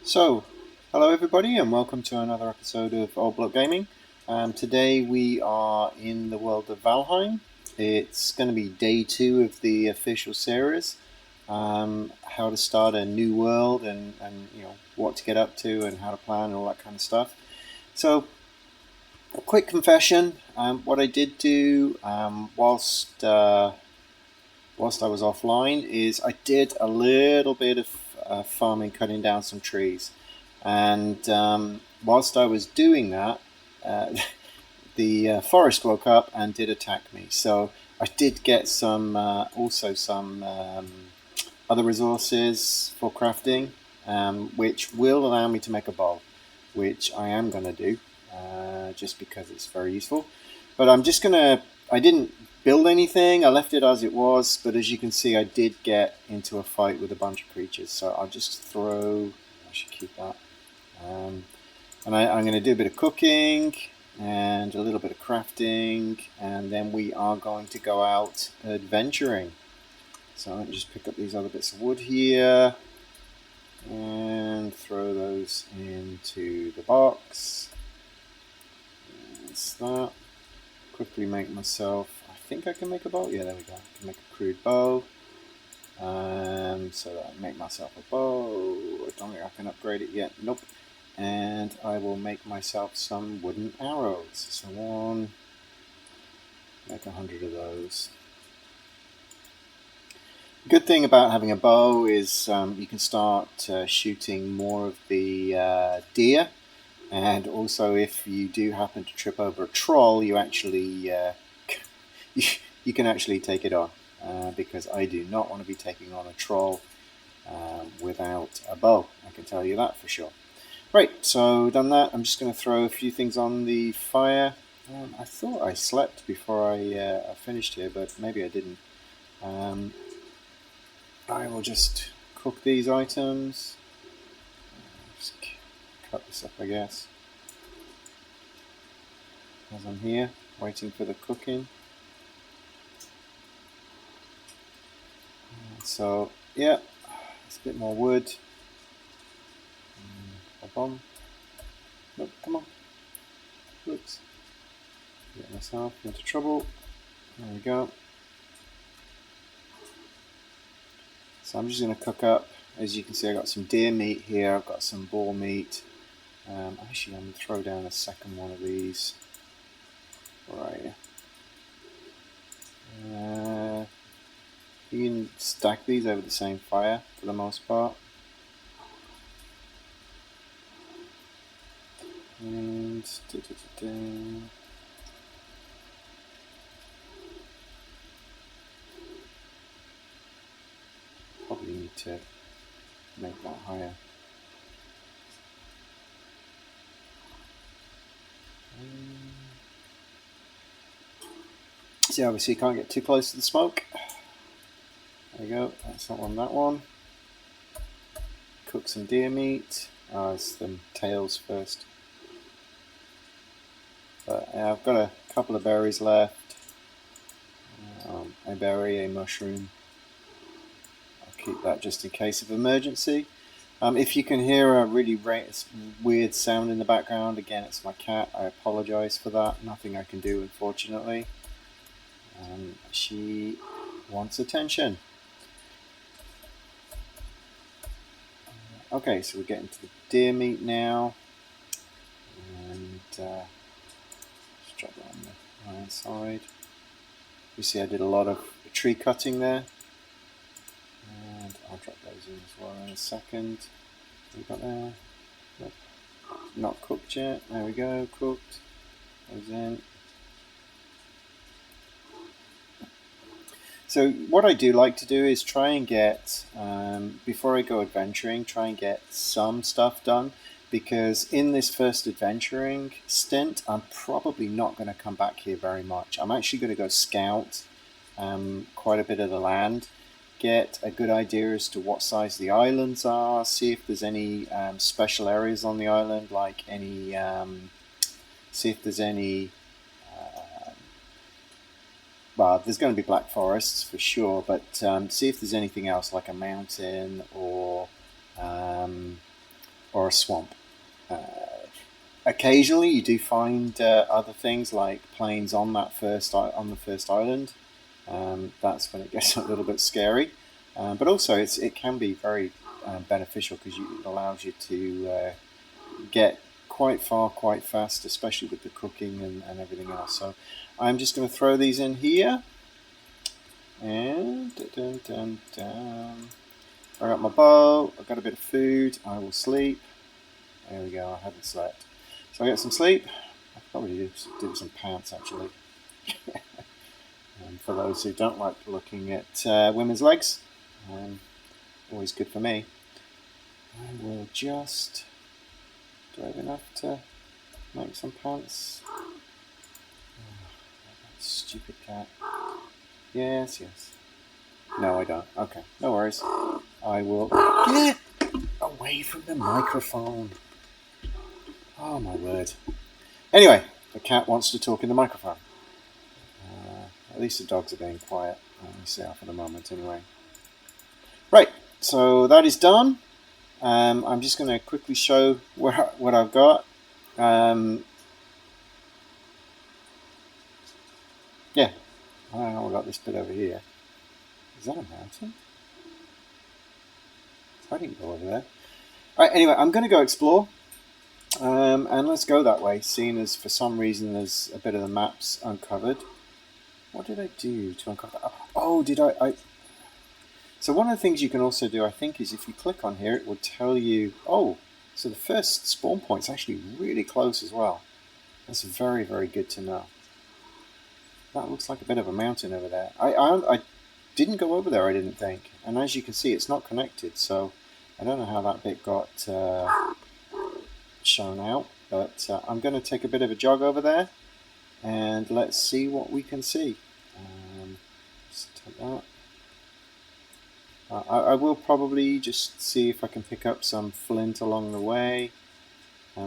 So, hello everybody and welcome to another episode of Old Block Gaming. Today we are in the world of Valheim. It's going to be day 2 of the official series. How to start a new world and what to get up to and how to plan and all that kind of stuff. So, a quick confession, what I did do whilst I was offline is I did a little bit of farming, cutting down some trees. And whilst I was doing that, the forest woke up and did attack me. So I did get some other resources for crafting, which will allow me to make a bow, which I am going to do, just because it's very useful. But I didn't build anything, I left it as it was, but as you can see I did get into a fight with a bunch of creatures, so I'll just I should keep that. And I'm going to do a bit of cooking and a little bit of crafting, and then we are going to go out adventuring. So let me just pick up these other bits of wood here and throw those into the box. That's that. Quickly make myself, I think I can make a bow. Yeah, there we go. I can make a crude bow. So that I make myself a bow. I don't think I can upgrade it yet. Nope. And I will make myself some wooden arrows. So make 100 of those. Good thing about having a bow is you can start shooting more of the deer, and also if you do happen to trip over a troll, you actually you can actually take it on, because I do not want to be taking on a troll without a bow. I can tell you that for sure. Right, so done that. I'm just going to throw a few things on the fire. I thought I slept before I finished here, but maybe I didn't. I will just cook these items. Just cut this up, I guess, as I'm here waiting for the cooking. So yeah, it's a bit more wood. Bomb. Nope, come on. Oops. Get myself into trouble. There we go. So I'm just going to cook up. As you can see, I got some deer meat here. I've got some boar meat. Actually, I'm going to throw down a second one of these. Right. You can stack these over the same fire for the most part. And probably need to make that higher. See, obviously you can't get too close to the smoke. There you go, that's not on that one. Cook some deer meat. It's the tails first. But yeah, I've got a couple of berries left. A berry, a mushroom. I'll keep that just in case of emergency. If you can hear a really weird sound in the background, again, it's my cat. I apologize for that. Nothing I can do, unfortunately. She wants attention. Okay, so we're getting to the deer meat now. And just drop that on the right side. You see I did a lot of tree cutting there. And I'll drop those in as well in a second. What we got there? Nope. Not cooked yet. There we go, cooked. Those in. So what I do like to do is try and get, before I go adventuring, try and get some stuff done, because in this first adventuring stint, I'm probably not going to come back here very much. I'm actually going to go scout quite a bit of the land, get a good idea as to what size the islands are, see if there's any special areas on the island, like see if there's any well, there's going to be black forests for sure, but see if there's anything else like a mountain or or a swamp. Occasionally, you do find other things like plains on the first island. That's when it gets a little bit scary, but also it can be very beneficial because it allows you to get quite far quite fast, especially with the cooking and everything else. So I'm just going to throw these in here, and dun, dun, dun. I got my bow, I've got a bit of food, I will sleep. There we go, I haven't slept. So I get some sleep. I probably do some pants actually. For those who don't like looking at women's legs, always good for me. I will just, do I have enough to make some pants? Oh, that stupid cat. Yes. No, I don't. Okay, no worries. I will get away from the microphone. Oh my word. Anyway, the cat wants to talk in the microphone. At least the dogs are being quiet. Let me see for the moment anyway. Right, so that is done. I'm just going to quickly show what I've got. Yeah, I don't know, I've got this bit over here. Is that a mountain? I didn't go over there. Alright, anyway, I'm going to go explore. And let's go that way, seeing as for some reason there's a bit of the maps uncovered. What did I do to uncover that? Oh, did I... So one of the things you can also do, I think, is if you click on here, it will tell you... Oh, so the first spawn point's actually really close as well. That's very, very good to know. That looks like a bit of a mountain over there. I didn't go over there, I didn't think. And as you can see, it's not connected, so I don't know how that bit got shown out. But I'm going to take a bit of a jog over there, and let's see what we can see. Just take that. I will probably just see if I can pick up some flint along the way,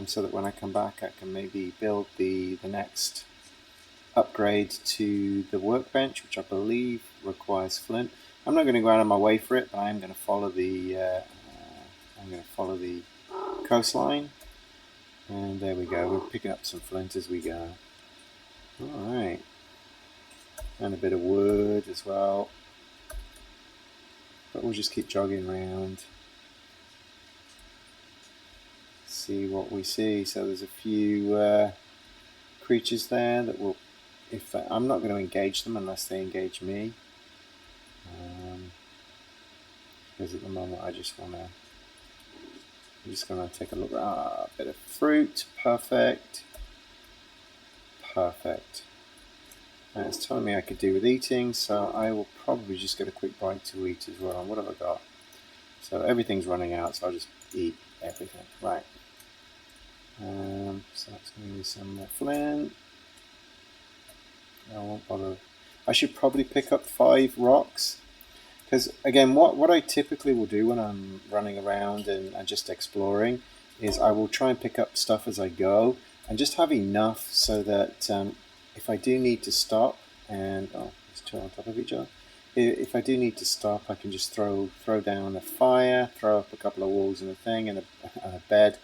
so that when I come back I can maybe build the next upgrade to the workbench, which I believe requires flint. I'm not going to go out of my way for it, but I am going to follow the coastline. And there we go. We're picking up some flint as we go. All right, and a bit of wood as well. But we'll just keep jogging around, see what we see. So there's a few creatures there that will, I'm not going to engage them unless they engage me, because at the moment I'm just going to take a look. A bit of fruit, perfect. And it's telling me I could do with eating, so I will probably just get a quick bite to eat as well. And what have I got? So everything's running out, so I'll just eat everything. Right. So that's going to be some more flint. I won't bother. I should probably pick up 5 rocks, because again, what I typically will do when I'm running around and just exploring is I will try and pick up stuff as I go and just have enough so that if I do need to stop, and there's 2 on top of each other. If I do need to stop, I can just throw down a fire, throw up a couple of walls and a thing, and a bed,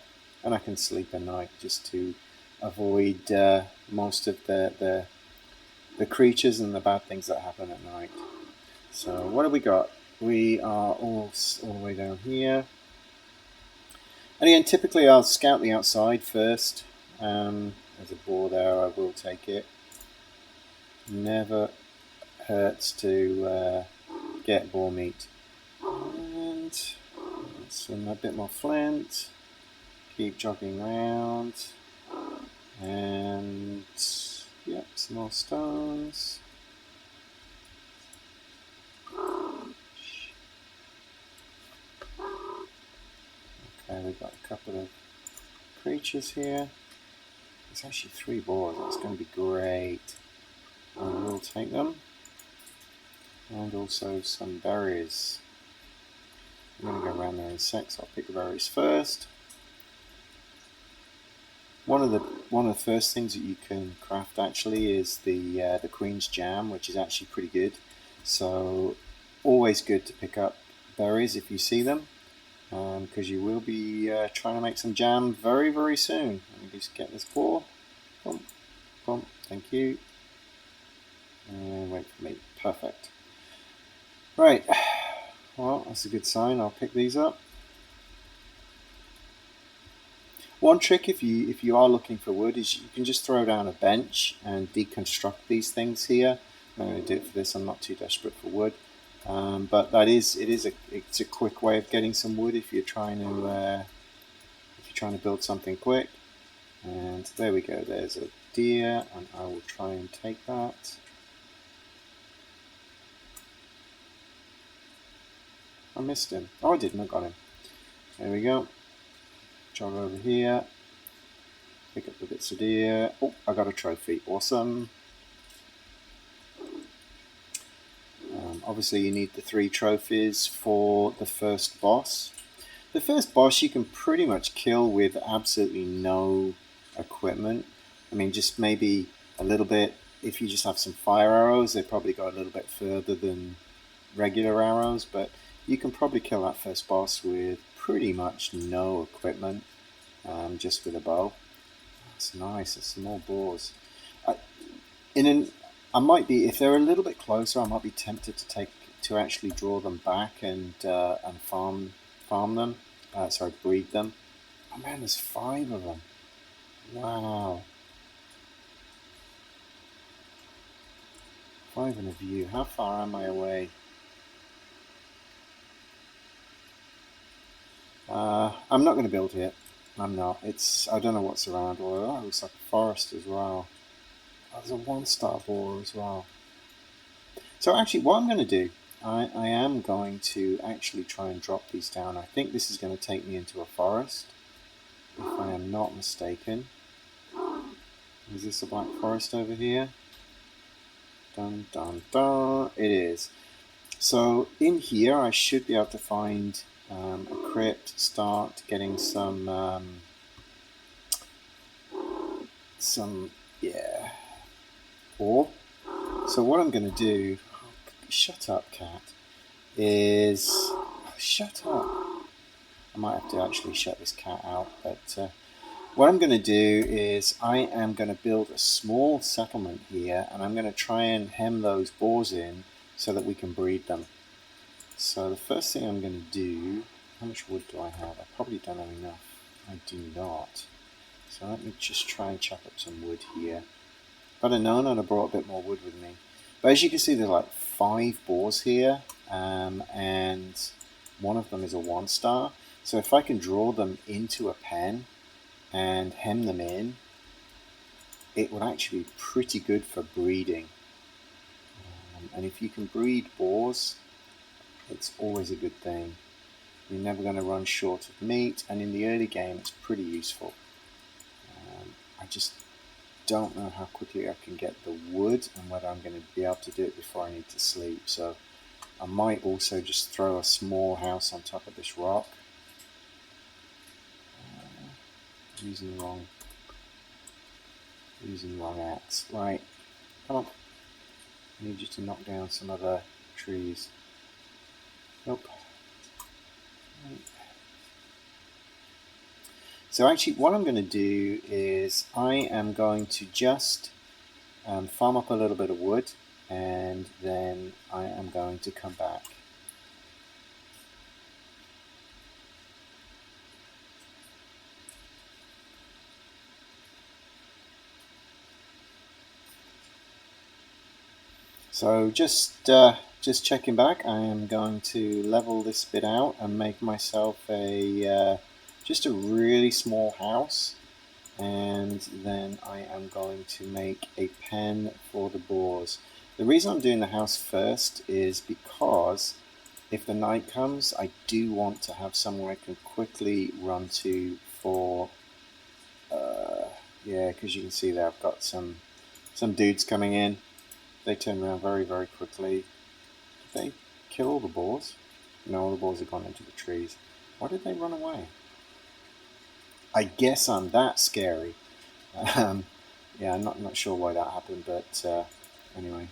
and I can sleep at night just to avoid most of the creatures and the bad things that happen at night. So what have we got? We are all the way down here. And again, typically I'll scout the outside first. There's a boar there, I will take it. Never hurts to get boar meat. And some a bit more flint. Keep jogging around. And yep, some more stones. Okay, we've got a couple of creatures here. There's actually 3 boars, that's going to be great. I will take them. And also some berries. I'm going to go around there in secs. I'll pick the berries first. One of the first things that you can craft actually is the Queen's Jam, which is actually pretty good. So always good to pick up berries if you see them. because you will be trying to make some jam very, very soon. Let me just get this boar. Boom, boom, thank you. And wait for me. Perfect. Right. Well, that's a good sign. I'll pick these up. One trick, if you are looking for wood, is you can just throw down a bench and deconstruct these things here. I'm not going to do it for this. I'm not too desperate for wood, but it's a quick way of getting some wood if you're trying to build something quick. And there we go. There's a deer, and I will try and take that. I missed him. Oh, I didn't. I got him. There we go. Jog over here. Pick up the bits of deer. Oh, I got a trophy. Awesome. Obviously, you need the 3 trophies for the first boss. The first boss you can pretty much kill with absolutely no equipment. I mean, just maybe a little bit. If you just have some fire arrows, they probably go a little bit further than regular arrows, but you can probably kill that first boss with pretty much no equipment, just with a bow. That's nice. There's some more boars. I might be, if they're a little bit closer, I might be tempted to actually draw them back and farm them. Sorry, breed them. Oh man, there's 5 of them. Wow. 5 in a view. How far am I away? I'm not going to build here. I'm not. I don't know what's around. Or it looks like a forest as well. Oh, there's a 1-star boar as well. So actually, what I'm going to do, I am going to actually try and drop these down. I think this is going to take me into a forest, if I am not mistaken. Is this a black forest over here? Dun dun dun. It is. So in here, I should be able to find a crypt, start getting some ore. So what I'm going to do, shut up, cat, is shut up. I might have to actually shut this cat out, but what I'm going to do is I am going to build a small settlement here, and I'm going to try and hem those boars in so that we can breed them. So the first thing I'm going to do, how much wood do I have? I probably don't have enough. I do not. So let me just try and chop up some wood here. If I'd have known, I'd have brought a bit more wood with me. But as you can see, there's like 5 boars here, and one of them is a 1-star. So if I can draw them into a pen and hem them in, it would actually be pretty good for breeding. And if you can breed boars, it's always a good thing. You're never going to run short of meat, and in the early game it's pretty useful. I just don't know how quickly I can get the wood and whether I'm going to be able to do it before I need to sleep, so I might also just throw a small house on top of this rock. Using the wrong axe. Right, come on. I need you to knock down some other trees. Nope. Right. So actually what I'm going to do is I am going to just farm up a little bit of wood, and then I am going to come back. So just checking back, I am going to level this bit out and make myself just a really small house, and then I am going to make a pen for the boars. The reason I'm doing the house first is because if the night comes, I do want to have somewhere I can quickly run to for yeah, because you can see there I've got some dudes coming in. They turn around very, very quickly. Did they kill all the boars? No, all the boars have gone into the trees. Why did they run away? I guess I'm that scary. Yeah, I'm not sure why that happened, but anyway.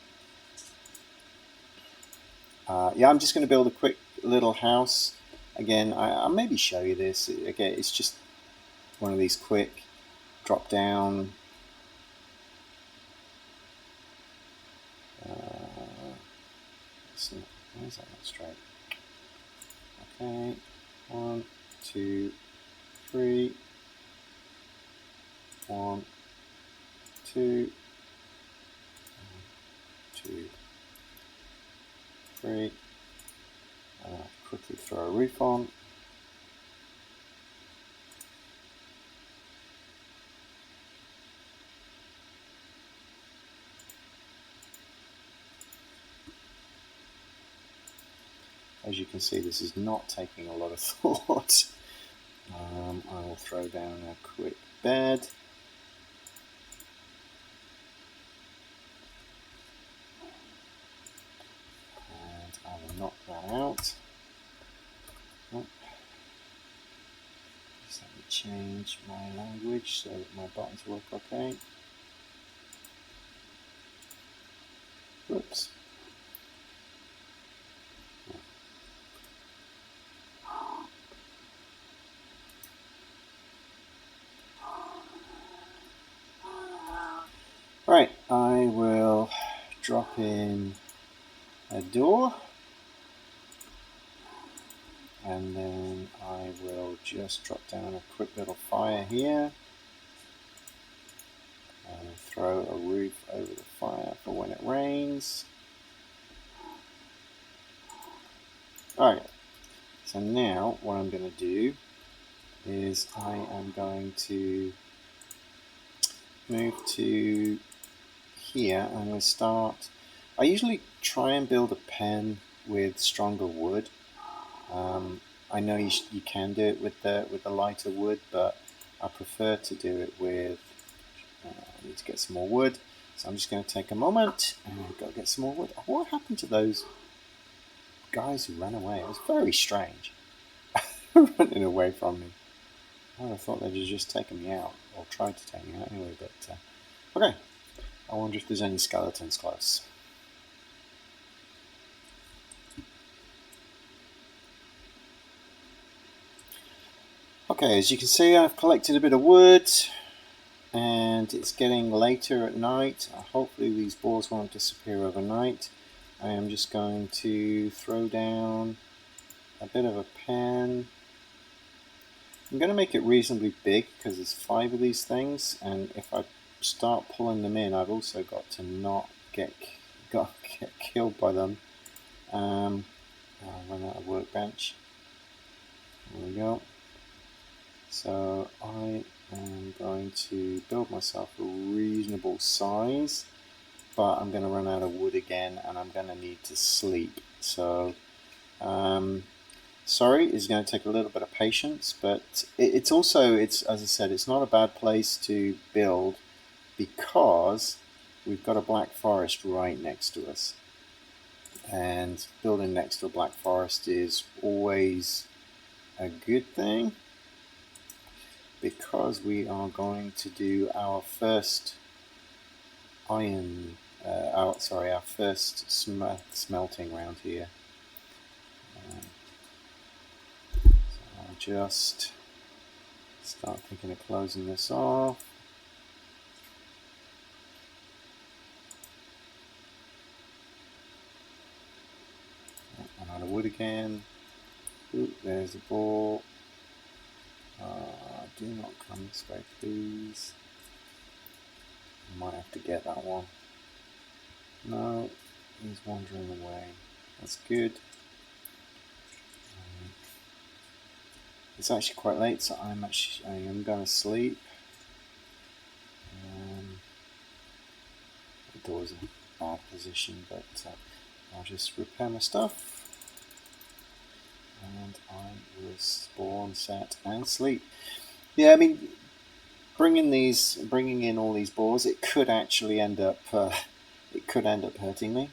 Yeah, I'm just going to build a quick little house Again, I'll maybe show you this. Again, it's just one of these quick drop down. Why is that not straight? Okay, 1, 2, 3, 1, 2, 2, 3. Quickly throw a roof on. As you can see, this is not taking a lot of thought. I will throw down a quick bed. And I will knock that out. Oh. Just let me change my language so that my buttons work okay. Whoops. Right, I will drop in a door, and then I will just drop down a quick little fire here and throw a roof over the fire for when it rains. Alright, so now what I'm going to do is I am going to move to here. I'm going to start. I usually try and build a pen with stronger wood. I know you can do it with the lighter wood, but I prefer to do it with. I need to get some more wood, so I'm just going to take a moment and go get some more wood. What happened to those guys who ran away? It was very strange, running away from me. I would have thought they'd have just taken me out, or tried to take me out anyway. But okay. I wonder if there's any skeletons close. Okay, as you can see, I've collected a bit of wood, and it's getting later at night. Hopefully these boars won't disappear overnight. I am just going to throw down a bit of a pen. I'm going to make it reasonably big because there's 5 of these things, and if I start pulling them in, I've also got to not get killed by them. I'll run out of workbench. There we go. So I am going to build myself a reasonable size, but I'm going to run out of wood again, and I'm going to need to sleep. So sorry, it's going to take a little bit of patience, but it's as I said, it's not a bad place to build because we've got a black forest right next to us, and building next to a black forest is always a good thing because we are going to do our first iron, our first smelting round here. So I'll just start thinking of closing this off. I'm out of wood again. Ooh, there's a ball. Do not come this way, please. I might have to get that one. No, he's wandering away. That's good. It's actually quite late, so I am going to sleep. The door's in a bad position, but I'll just repair my stuff. And I will spawn, set, and sleep. Yeah, I mean, bringing in all these boars, it could actually end up hurting me.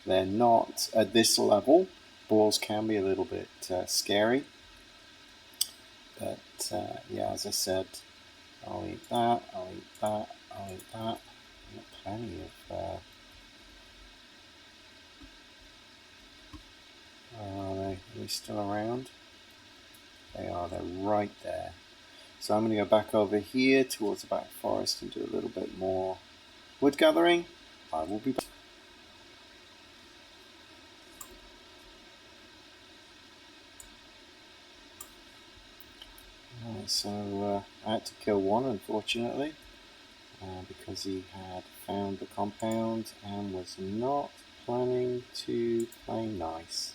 They're not at this level. Boars can be a little bit scary, but yeah, as I said, I'll eat that. I'll eat that. I'll eat that. I've got plenty of. Are they still around? They are, they're right there. So I'm going to go back over here towards the back forest and do a little bit more wood gathering. I will be back. Right, so I had to kill one, unfortunately, because he had found the compound and was not planning to play nice.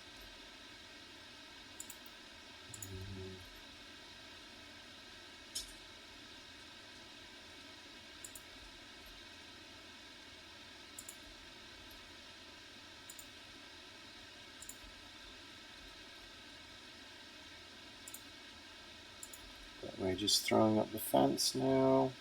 But we're just throwing up the fence now.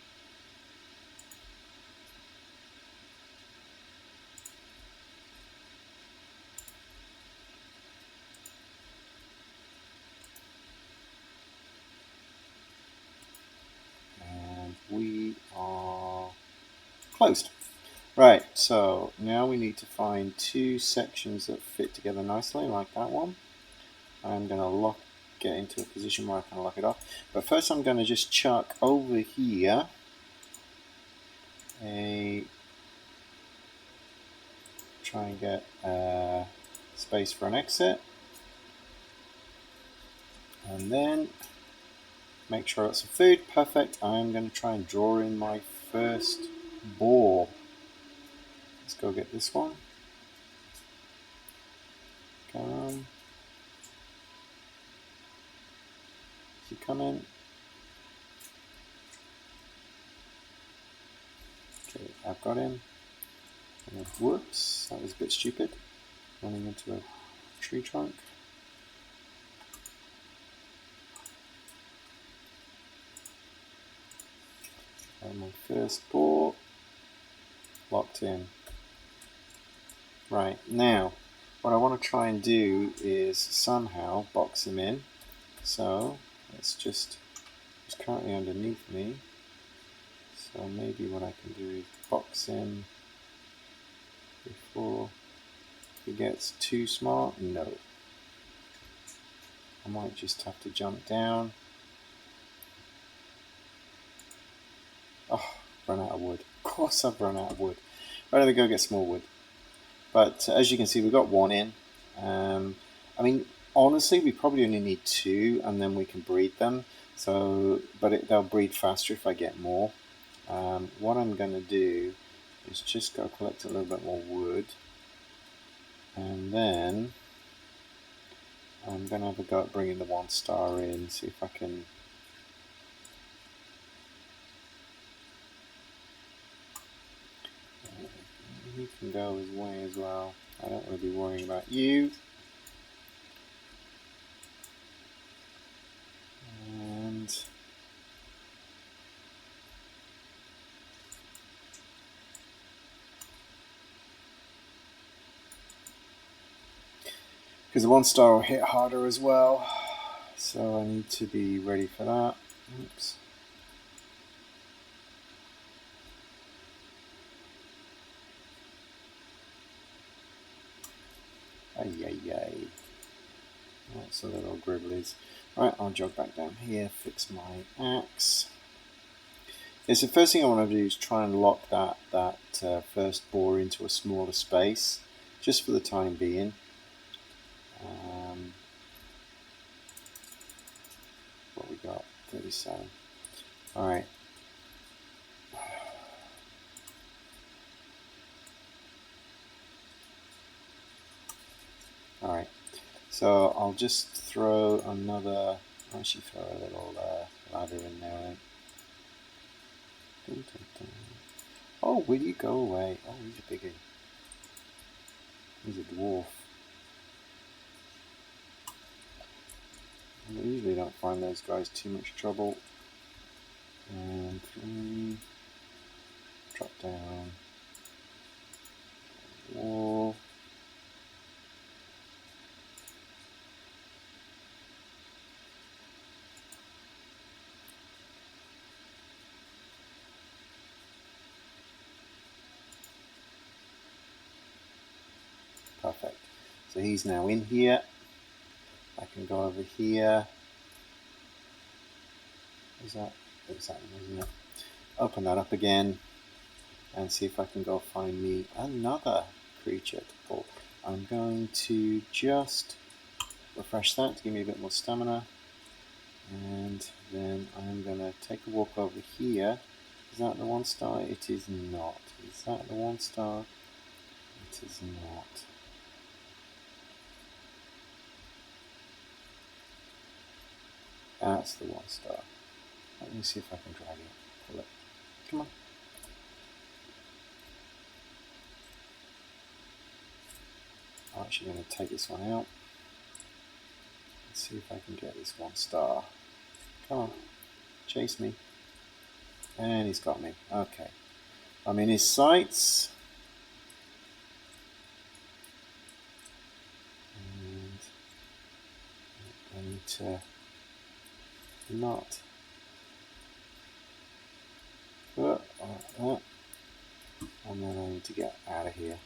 And we are closed. Right, so now we need to find two sections that fit together nicely, like that one. I'm going to get into a position where I can lock it off. But first I'm going to just chuck over here try and get space for an exit. And then make sure I got some food. Perfect. I'm going to try and draw in my first boar. Let's go get this one. Come on. Is he coming? Okay, I've got him. And whoops, that was a bit stupid. Running into a tree trunk. And my first boar locked in. Right, now what I want to try and do is somehow box him in. So let's just, he's currently underneath me. So maybe what I can do is box him before he gets too smart. No. I might just have to jump down. Oh, run out of wood. Of course I've run out of wood. Why don't we go get some more wood? But as you can see, we've got one in. I mean, honestly, we probably only need two, and then we can breed them. So, but they'll breed faster if I get more. What I'm going to do is just go collect a little bit more wood, and then I'm going to have a go at bringing the 1 star in, see if I can. He can go his way as well. I don't want to be worrying about you. And because the 1 star will hit harder as well, so I need to be ready for that. Oops. Ay. Lots of little gribblies. Right, I'll jog back down here, fix my axe. Yes, the first thing I want to do is try and lock that first boar into a smaller space, just for the time being. What we got? 37. Alright. Alright. So I'll just throw another. I'll actually throw a little ladder in there. Dun, dun, dun. Oh, will you go away? Oh, he's a biggie. He's a dwarf. I usually don't find those guys too much trouble. And 3. Drop down. Wall. Perfect. So he's now in here. can go over here. Is that exactly, isn't it? Open that up again and see if I can go find me another creature to pull. I'm going to just refresh that to give me a bit more stamina. And then I'm going to take a walk over here. Is that the 1-star? It is not. Is that the 1-star? It is not. That's the 1-star. Let me see if I can drag it. Pull it. Come on. I'm actually going to take this one out. Let's see if I can get this 1-star. Come on. Chase me. And he's got me. Okay. I'm in his sights. And I need to not. And then I need to get out of here.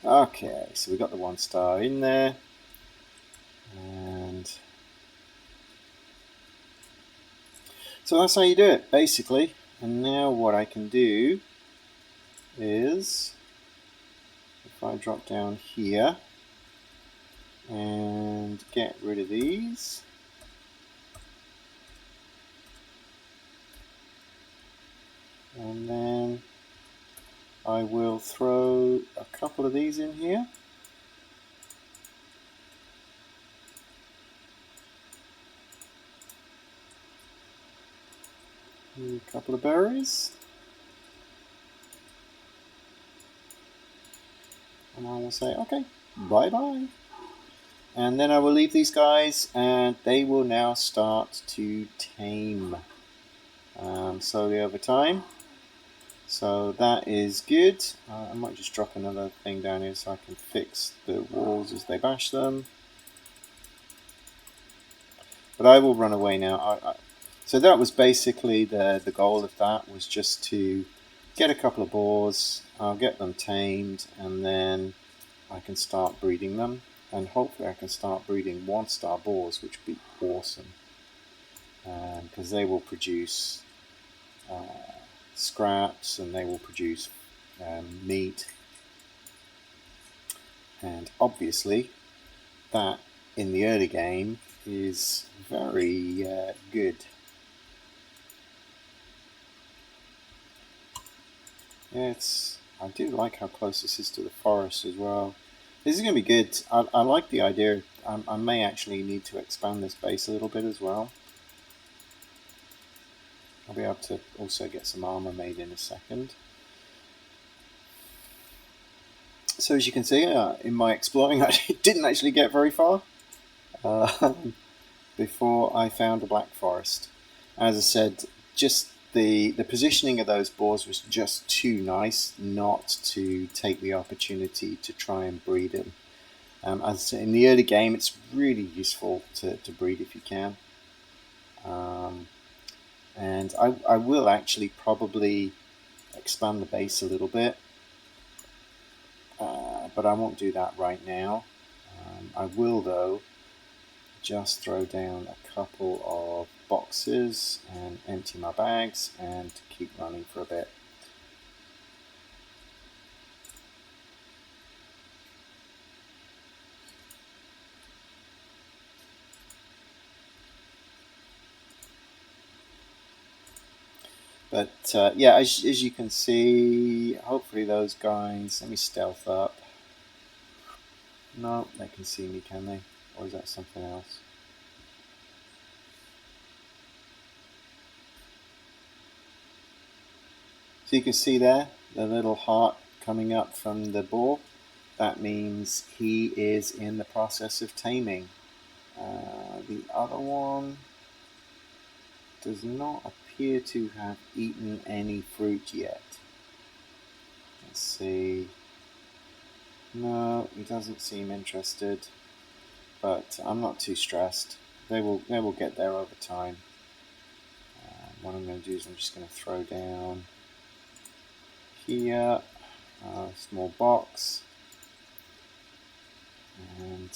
Okay, so we got the 1-star in there. And so that's how you do it, basically. And now what I can do is, if I drop down here and get rid of these, and then I will throw a couple of these in here. A couple of berries. And I will say, okay, bye-bye. And then I will leave these guys and they will now start to tame slowly over time. So that is good. I might just drop another thing down here so I can fix the walls as they bash them. But I will run away now. So that was basically the goal of that, was just to get a couple of boars, I'll get them tamed, and then I can start breeding them. And hopefully I can start breeding 1-star boars, which would be awesome. Because they will produce scraps and they will produce meat. And obviously that in the early game is very good. Yeah, I do like how close this is to the forest as well. This is going to be good. I like the idea. I may actually need to expand this base a little bit as well. I'll be able to also get some armor made in a second. So as you can see, in my exploring, I didn't actually get very far before I found a black forest. As I said, just the positioning of those boars was just too nice not to take the opportunity to try and breed them. As I said, in the early game, it's really useful to breed if you can. And I will actually probably expand the base a little bit, but I won't do that right now. I will, though, just throw down a couple of boxes and empty my bags and keep running for a bit. But yeah, as you can see, hopefully those guys, let me stealth up. No, they can see me, can they? Or is that something else? So you can see there, the little heart coming up from the boar. That means he is in the process of taming. The other one does not appear to have eaten any fruit yet. Let's see. No, he doesn't seem interested, but I'm not too stressed. They will get there over time. What I'm going to do is I'm just going to throw down here a small box, and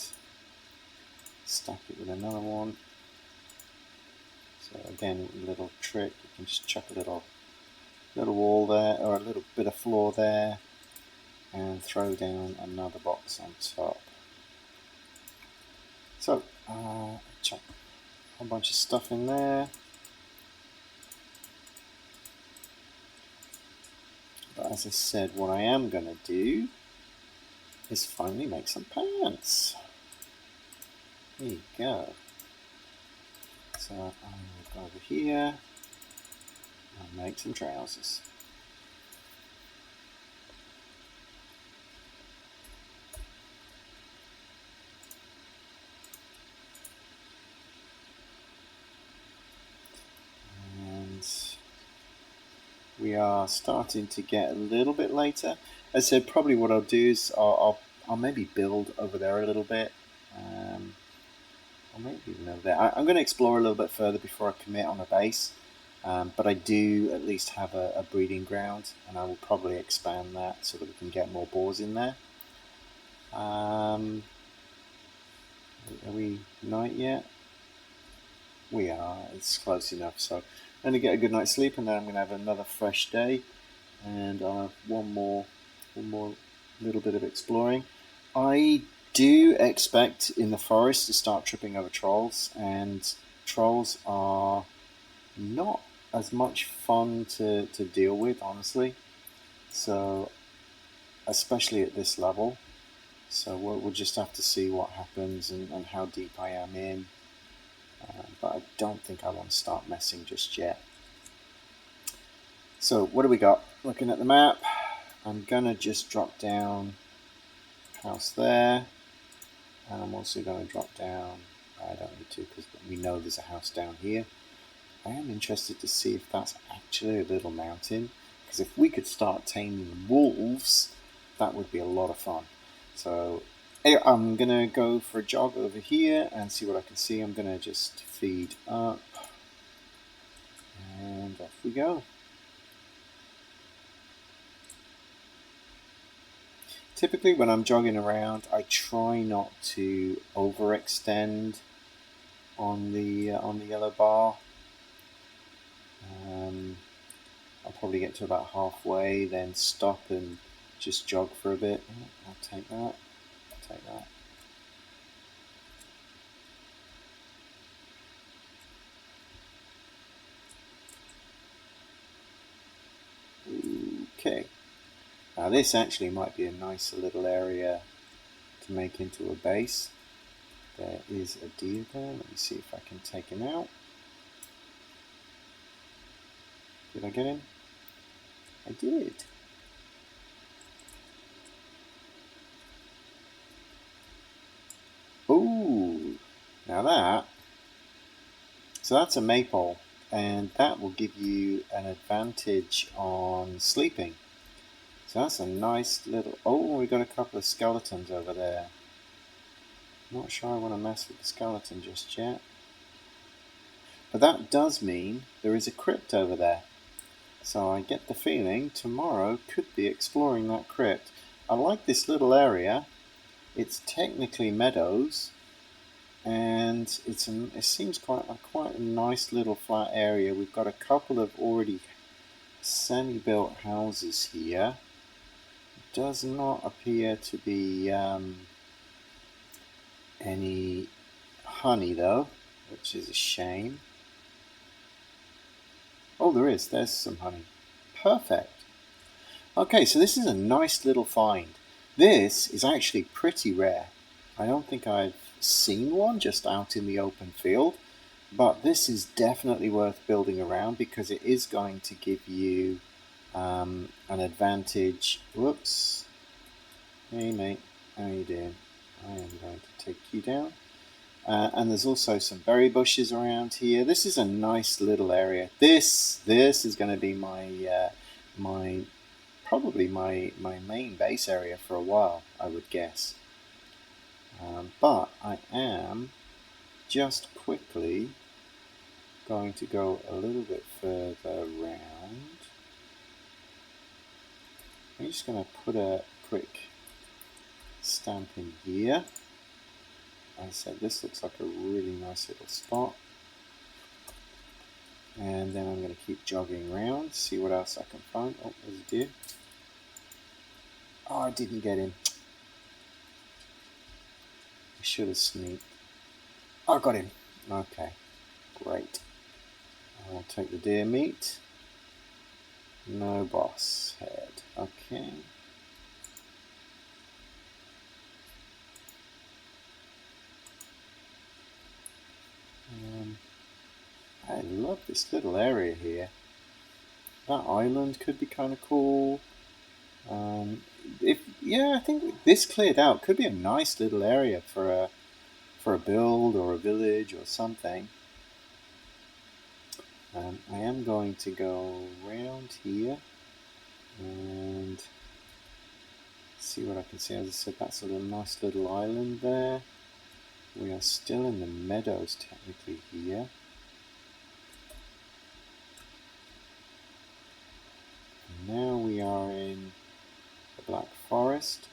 stack it with another one. So again, a little trick, you can just chuck a little wall there, or a little bit of floor there, and throw down another box on top. So, chuck a bunch of stuff in there. But as I said, what I am going to do is finally make some pants. There you go. So I will go over here and make some trousers. And we are starting to get a little bit later. As I said, probably what I'll do is I'll maybe build over there a little bit. Or maybe even over there. I'm going to explore a little bit further before I commit on a base. But I do at least have a breeding ground, and I will probably expand that so that we can get more boars in there. Are we night yet? We are. It's close enough. So I'm going to get a good night's sleep, and then I'm going to have another fresh day, and I'll have one more little bit of exploring. I do expect in the forest to start tripping over trolls, and trolls are not as much fun to deal with, honestly. So, especially at this level. So we'll just have to see what happens and how deep I am in. But I don't think I want to start messing just yet. So what do we got? Looking at the map, I'm going to just drop down house there. And I'm also going to drop down, I don't need to because we know there's a house down here. I am interested to see if that's actually a little mountain, because if we could start taming wolves, that would be a lot of fun. So anyway, I'm going to go for a jog over here and see what I can see. I'm going to just feed up, and off we go. Typically when I'm jogging around, I try not to overextend on the yellow bar. I'll probably get to about halfway, then stop and just jog for a bit. I'll take that. I'll take that. Okay. Now this actually might be a nice little area to make into a base. There is a deer there. Let me see if I can take him out. Did I get him? I did. Ooh, now that. So that's a maypole, and that will give you an advantage on sleeping. So that's a nice little. Oh, we got a couple of skeletons over there. Not sure I want to mess with the skeleton just yet. But that does mean there is a crypt over there. So I get the feeling tomorrow could be exploring that crypt. I like this little area. It's technically meadows, and it seems quite a nice little flat area. We've got a couple of already semi-built houses here. It does not appear to be any honey though, which is a shame. Oh, there is. There's some honey. Perfect. Okay, so this is a nice little find. This is actually pretty rare. I don't think I've seen one just out in the open field, but this is definitely worth building around because it is going to give you an advantage. Whoops. Hey mate, how you doing? I am going to take you down. And there's also some berry bushes around here. This is a nice little area. This is going to be probably my main base area for a while, I would guess. But I am just quickly going to go a little bit further around. I'm just going to put a quick stamp in here. as I said, this looks like a really nice little spot. And then I'm going to keep jogging around, see what else I can find. Oh, there's a deer. Oh, I didn't get him. I should have sneaked. Oh, I got him. Okay, great. I'll take the deer meat. No boss head. Okay. I love this little area here. That island could be kind of cool. I think this cleared out could be a nice little area for a build or a village or something. I am going to go around here and see what I can see. As I said, that's a nice little island there. We are still in the meadows technically here. And now we are in the Black Forest.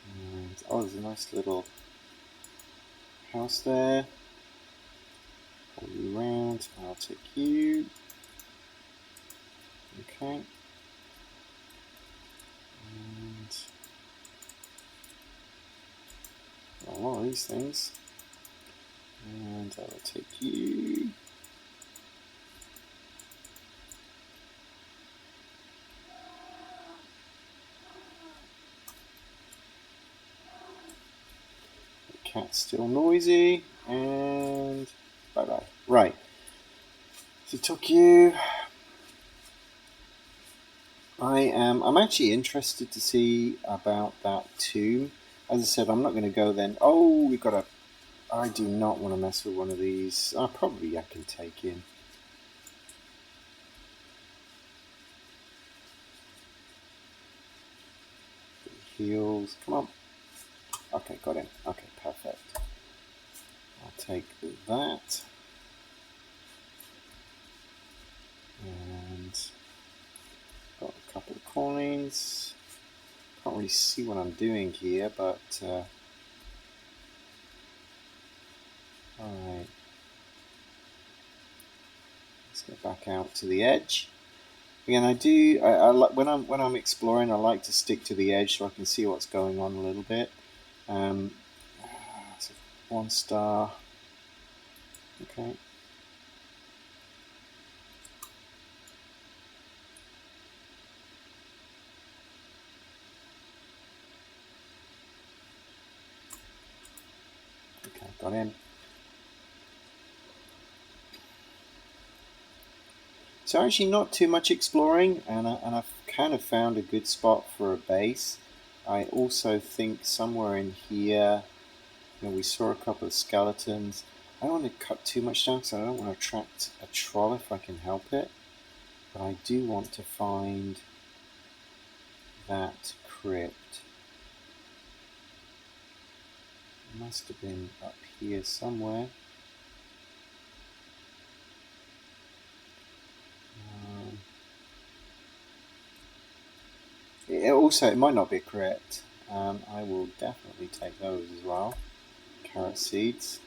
And oh, there's a nice little house there. Pull you around. I'll take you. Okay. And a lot of these things. And I will take you. The cat's still noisy. And bye bye. Right. So took you. I'm actually interested to see about that tomb. As I said, I'm not going to go then. Oh, we've got a. I do not want to mess with one of these. Probably I can take in. Heals. Come on. Okay, got him. Okay, perfect. I'll take that. And got a couple of coins. Can't really see what I'm doing here, but alright. Let's get back out to the edge. Again, I like when I'm exploring, I like to stick to the edge so I can see what's going on a little bit. So 1 star. Okay. Okay, got in. So actually not too much exploring, and I've kind of found a good spot for a base. I also think somewhere in here, we saw a couple of skeletons. I don't want to cut too much down because I don't want to attract a troll if I can help it. But I do want to find that crypt. It must have been up here somewhere. It might not be correct. I will definitely take those as well. Carrot seeds.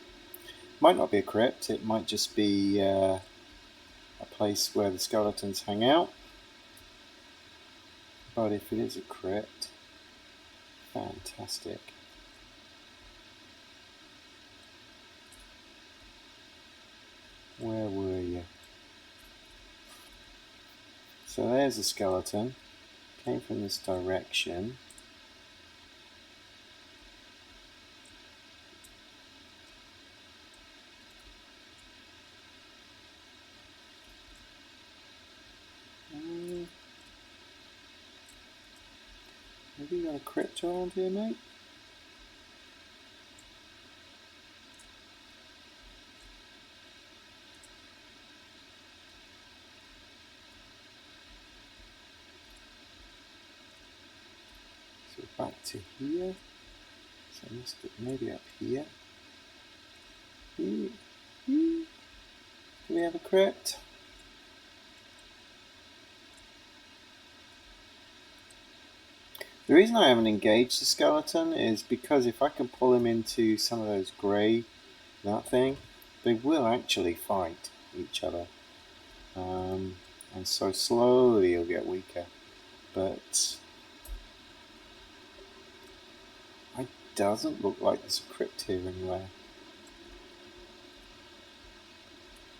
Might not be a crypt. It might just be a place where the skeletons hang out. But if it is a crypt, fantastic. Where were you? So there's a skeleton. Came from this direction. Have you got a crypt around here, mate? So back to here. So maybe up here. Do we have a crypt? The reason I haven't engaged the skeleton is because if I can pull him into some of those grey, that thing, they will actually fight each other. And so slowly he'll get weaker. But it doesn't look like there's a crypt here anywhere.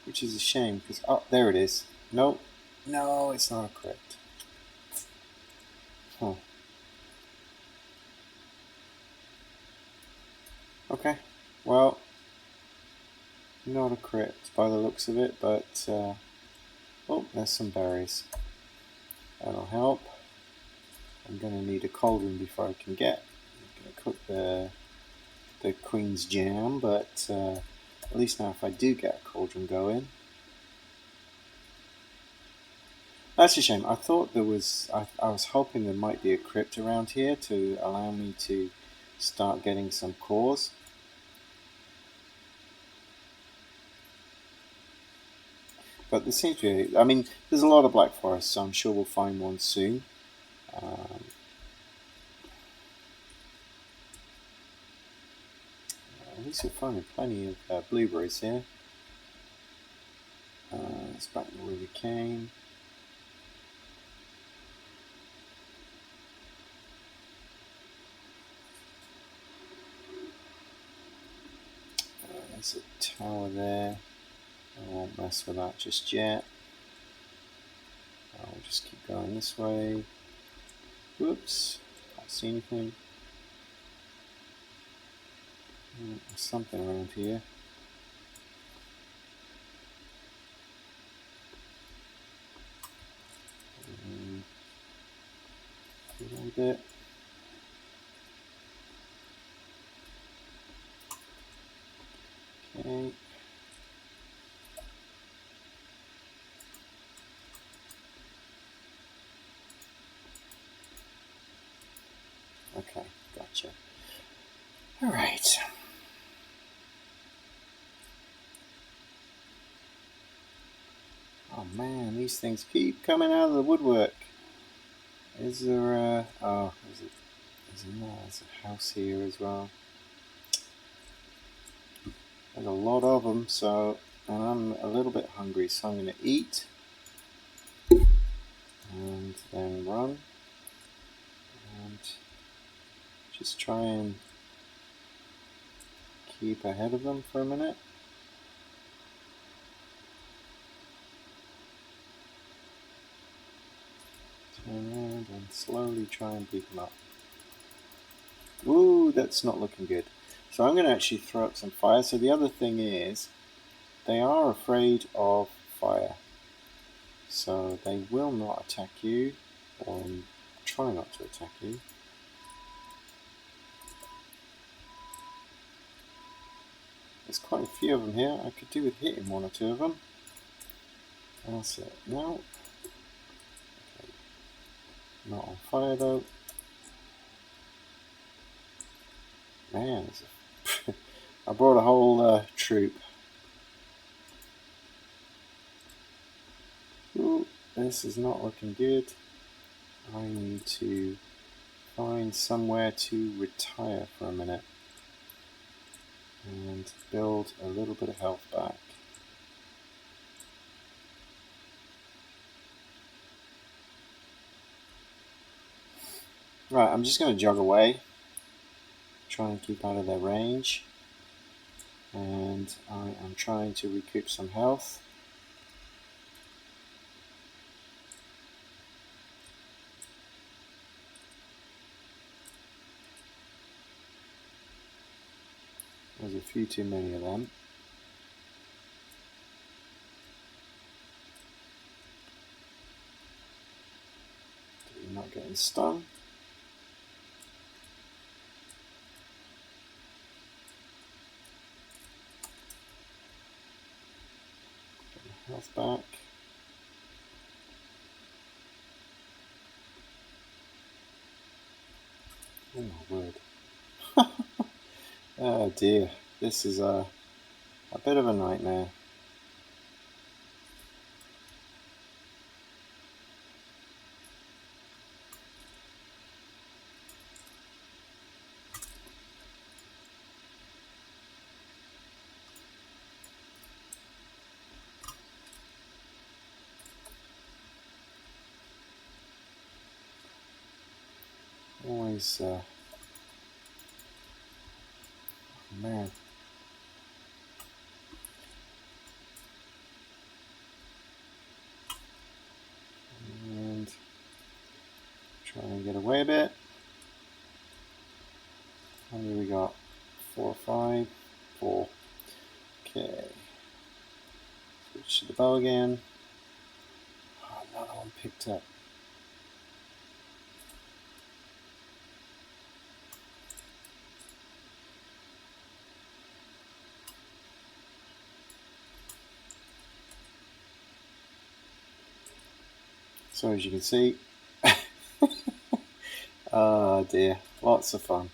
Which is a shame, because, oh, there it is. No, no, it's not a crypt. Huh. Okay, well, not a crypt by the looks of it, but, oh, there's some berries. That'll help. I'm going to need a cauldron before I can get. I'm going to cook the queen's jam, but at least now if I do get a cauldron going. That's a shame. I thought there was, I was hoping there might be a crypt around here to allow me to start getting some cores. But there seems to be, I mean, there's a lot of black forest, so I'm sure we'll find one soon. At least we're finding plenty of blueberries here. It's back to where we came. There's a tower there. I won't mess with that just yet. I'll just keep going this way. Whoops, can't see anything. There's something around here. A little bit. Okay. Okay, gotcha. All right. Oh man, these things keep coming out of the woodwork. Is there a... oh, there's a house here as well. There's a lot of them, so... and I'm a little bit hungry, so I'm going to eat. And then run. And just try and keep ahead of them for a minute. Turn around and slowly try and beat them up. Ooh, that's not looking good. So I'm going to actually throw up some fire. So the other thing is, they are afraid of fire. So they will not attack you, or try not to attack you. There's quite a few of them here. I could do with hitting one or two of them. That's it. No. Okay. Not on fire though. Man, I brought a whole troop. Ooh, this is not looking good. I need to find somewhere to retire for a minute and build a little bit of health back. Right, I'm just going to jog away, try and keep out of their range, and I am trying to recoup some health. There's a few too many of them. You're not getting stung. Get my health back. Oh my word. Oh dear, this is a bit of a nightmare. Always, man. And try and get away a bit. How many we got? 4 or 5? 4. Okay. Switch to the bow again. Oh, another one picked up. So as you can see, oh dear, lots of fun.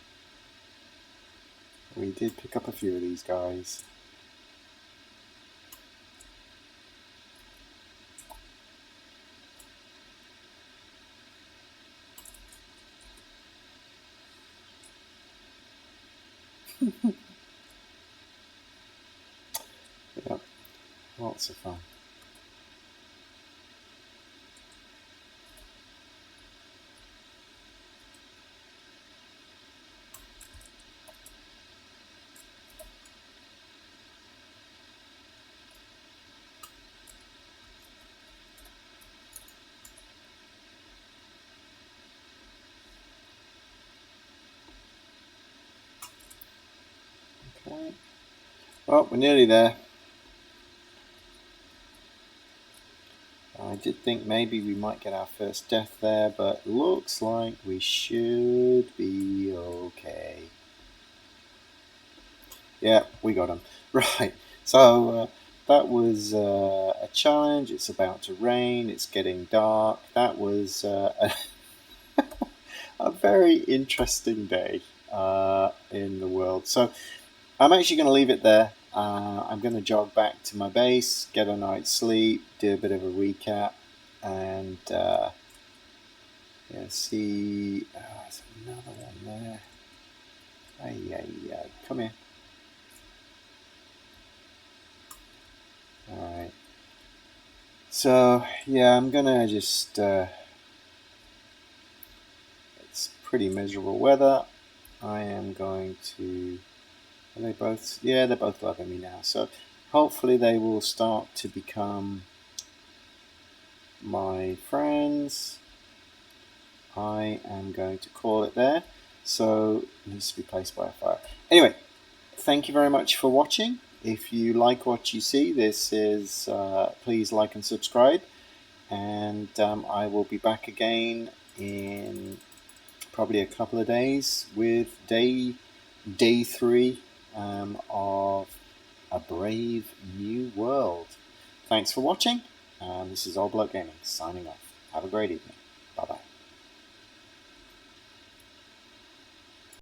We did pick up a few of these guys. Yep, lots of fun. Okay. Well, we're nearly there. I did think maybe we might get our first death there, but looks like we should be okay. Yeah, we got him. Right, so that was a challenge. It's about to rain. It's getting dark. That was a very interesting day in the world. So I'm actually going to leave it there. I'm going to jog back to my base, get a night's sleep, do a bit of a recap, and yeah, see. There's another one there. Ay, come here. All right. So yeah, I'm gonna just. It's pretty miserable weather. I am going to. Are they both? Yeah, they're both loving me now. So hopefully they will start to become my friends. I am going to call it there. So it needs to be placed by a fire. Anyway, thank you very much for watching. If you like what you see, this is please like and subscribe. And I will be back again in probably a couple of days with day 3 of A Brave New World. Thanks for watching. This is Old Bloke Gaming signing off. Have a great evening.